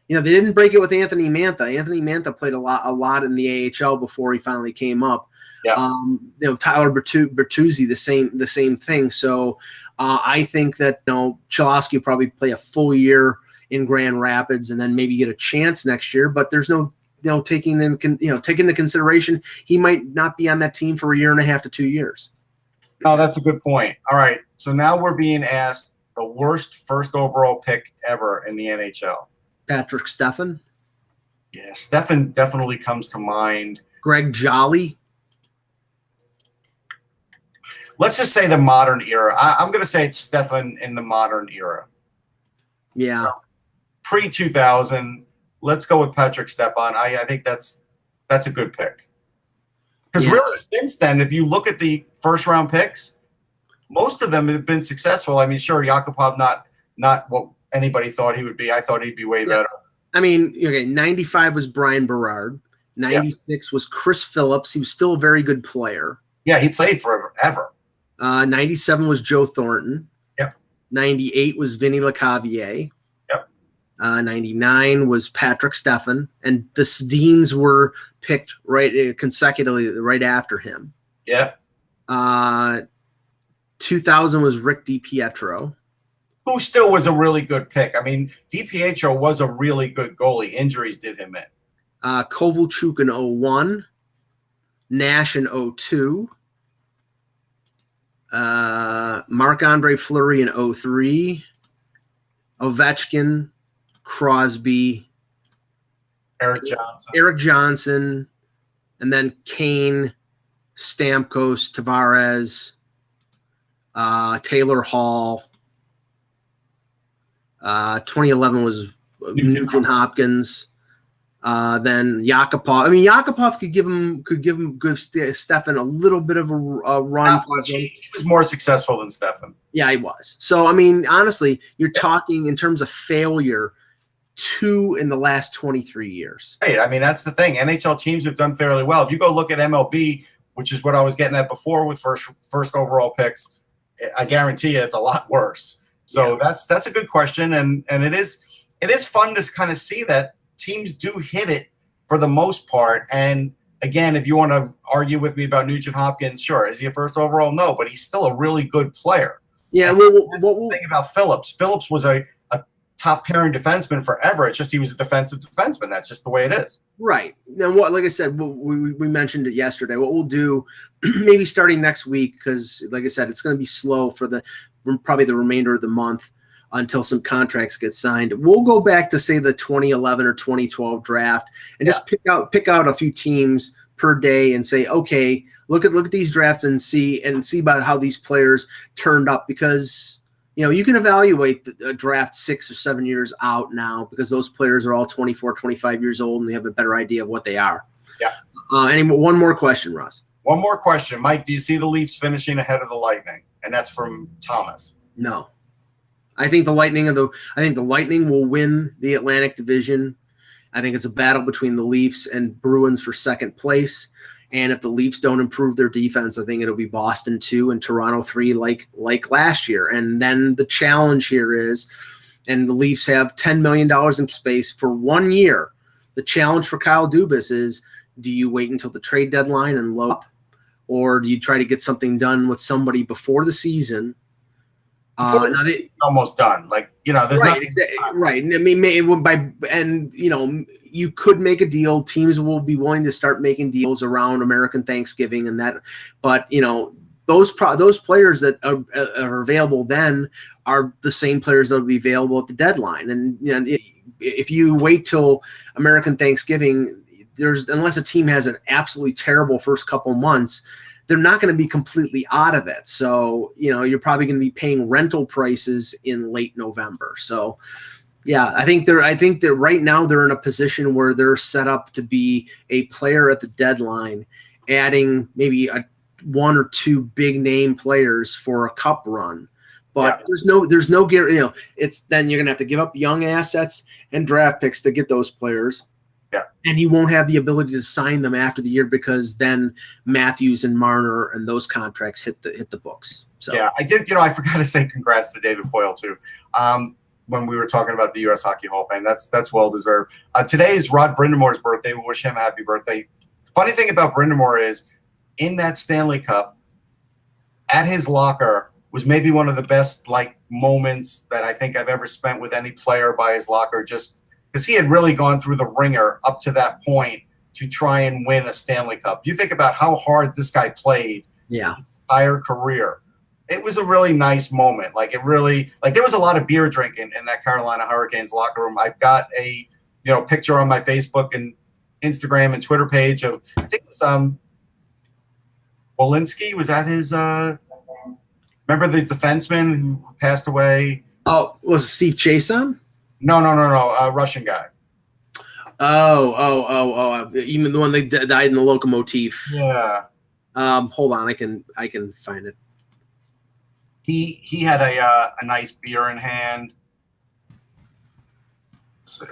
they didn't break it with Anthony Mantha. Anthony Mantha played a lot in the AHL before he finally came up. Yeah. Tyler Bertuzzi, the same thing. So I think that Cholowski will probably play a full year in Grand Rapids and then maybe get a chance next year. But there's no taking into consideration he might not be on that team for a year and a half to 2 years. Oh, that's a good point. All right, so now we're being asked the worst first overall pick ever in the NHL. Patrick Stefan. Yeah, Stefan definitely comes to mind. Greg Jolly. Let's just say the modern era. I'm going to say it's Stefan in the modern era. Yeah. Pre-2000, let's go with Patrick Stefan. I think that's a good pick. Because really, since then, if you look at the first-round picks, most of them have been successful. I mean, sure, Yakupov not what anybody thought he would be. I thought he'd be way better. I mean, 95 was Brian Berard. 96 was Chris Phillips. He was still a very good player. Yeah, he played forever. 97 was Joe Thornton. Yep. 98 was Vinny Lecavalier. Yep. 99 was Patrick Stefan, and the Sedins were picked consecutively right after him. Yeah. 2000 was Rick DiPietro, who still was a really good pick. I mean, DiPietro was a really good goalie. Injuries did him in. Kovalchuk in 01, Nash in 02. Marc-Andre Fleury in 03, Ovechkin, Crosby, Eric Johnson, and then Kane Stamkos, Tavares, Taylor Hall. 2011 was Nugent Hopkins. Then Yakupov. I mean, Yakupov give Stefan a little bit of a run. He was more successful than Stefan. Yeah, he was. So, I mean, honestly, you're talking in terms of failure, 2 in the last 23 years. Right. I mean, that's the thing. NHL teams have done fairly well. If you go look at MLB, which is what I was getting at before with first overall picks, I guarantee you it's a lot worse. So that's a good question, and it is fun to kind of see that teams do hit it for the most part. And again, if you want to argue with me about Nugent Hopkins, sure, is he a first overall? No, but he's still a really good player. Yeah, that's the thing about Phillips. Phillips was a top pairing defenseman forever. It's just he was a defensive defenseman. That's just the way it is. Right. Now, like I said, we mentioned it yesterday. What we'll do, maybe starting next week, because like I said, it's going to be slow for probably the remainder of the month until some contracts get signed. We'll go back to, say, the 2011 or 2012 draft and just pick out a few teams per day and say, okay, look at these drafts and see about how these players turned up, because you can evaluate the draft 6 or 7 years out now, because those players are all 24, 25 years old and they have a better idea of what they are. Yeah. One more question, Russ. One more question, Mike. Do you see the Leafs finishing ahead of the Lightning? And that's from Thomas. No. I think the Lightning will win the Atlantic Division. I think it's a battle between the Leafs and Bruins for second place. And if the Leafs don't improve their defense, I think it'll be Boston 2 and Toronto 3 like last year. And then the challenge here is, and the Leafs have $10 million in space for 1 year. The challenge for Kyle Dubas is, do you wait until the trade deadline and load up, or do you try to get something done with somebody before the season? Almost done. There's right, right. I mean, you could make a deal. Teams will be willing to start making deals around American Thanksgiving and that. But those players that are available then are the same players that will be available at the deadline. And if you wait till American Thanksgiving, unless a team has an absolutely terrible first couple months, they're not going to be completely out of it. So, you're probably going to be paying rental prices in late November. So, yeah, I think that right now they're in a position where they're set up to be a player at the deadline, adding maybe 1 or 2 big name players for a cup run. But there's no guarantee. Then you're going to have to give up young assets and draft picks to get those players. Yeah. And you won't have the ability to sign them after the year, because then Matthews and Marner and those contracts hit the books. So yeah, I did. I forgot to say congrats to David Poyle too. When we were talking about the U.S. Hockey Hall of Fame, that's well deserved. Today is Rod Brindamore's birthday. We wish him a happy birthday. The funny thing about Brindamore is, in that Stanley Cup, at his locker was maybe one of the best moments that I think I've ever spent with any player by his locker, just because he had really gone through the ringer up to that point to try and win a Stanley Cup. You think about how hard this guy played his entire career. It was a really nice moment. There was a lot of beer drinking in that Carolina Hurricanes locker room. I've got a picture on my Facebook and Instagram and Twitter page of, I think it was Walensky. Was that his remember the defenseman who passed away? Oh, was it Steve Chason? No, Russian guy. Oh! Even the one that died in the locomotive. Yeah. Hold on, I can find it. He had a nice beer in hand. Let's see.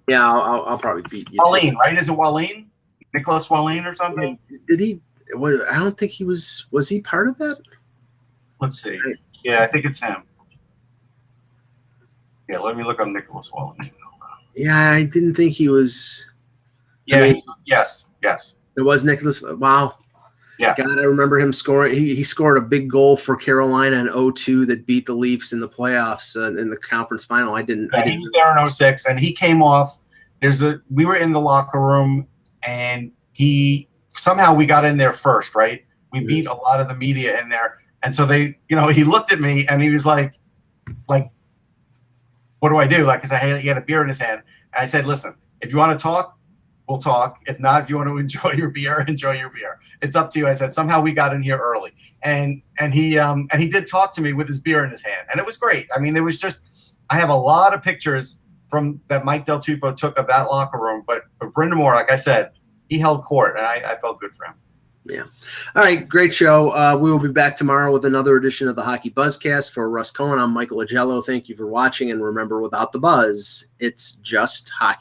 Yeah, I'll probably beat you. Wallin, right? Is it Wallin? Nicholas Wallin or something? Did he? I don't think he was. Was he part of that? Let's see. Yeah, I think it's him. Yeah, let me look up Nicholas Wallin. Yeah, I didn't think he was. Yeah, yes. It was Nicholas. Wow. Yeah. God, I remember him scoring. He scored a big goal for Carolina in 2002 that beat the Leafs in the playoffs in the conference final. He was there in 2006, and he came off. We were in the locker room, and somehow we got in there first, right? We beat a lot of the media in there. And so he looked at me and he was like, what do I do? Because he had a beer in his hand. And I said, listen, if you want to talk, we'll talk. If not, if you want to enjoy your beer, enjoy your beer. It's up to you. I said, somehow we got in here early. And he did talk to me with his beer in his hand. And it was great. I mean, it was just, I have a lot of pictures from that Mike Del Tufo took of that locker room. But Brenda Moore, like I said, he held court, and I felt good for him. Yeah. All right. Great show. We will be back tomorrow with another edition of the Hockey Buzzcast. For Russ Cohen, I'm Michael Agello. Thank you for watching. And remember, without the buzz, it's just hockey.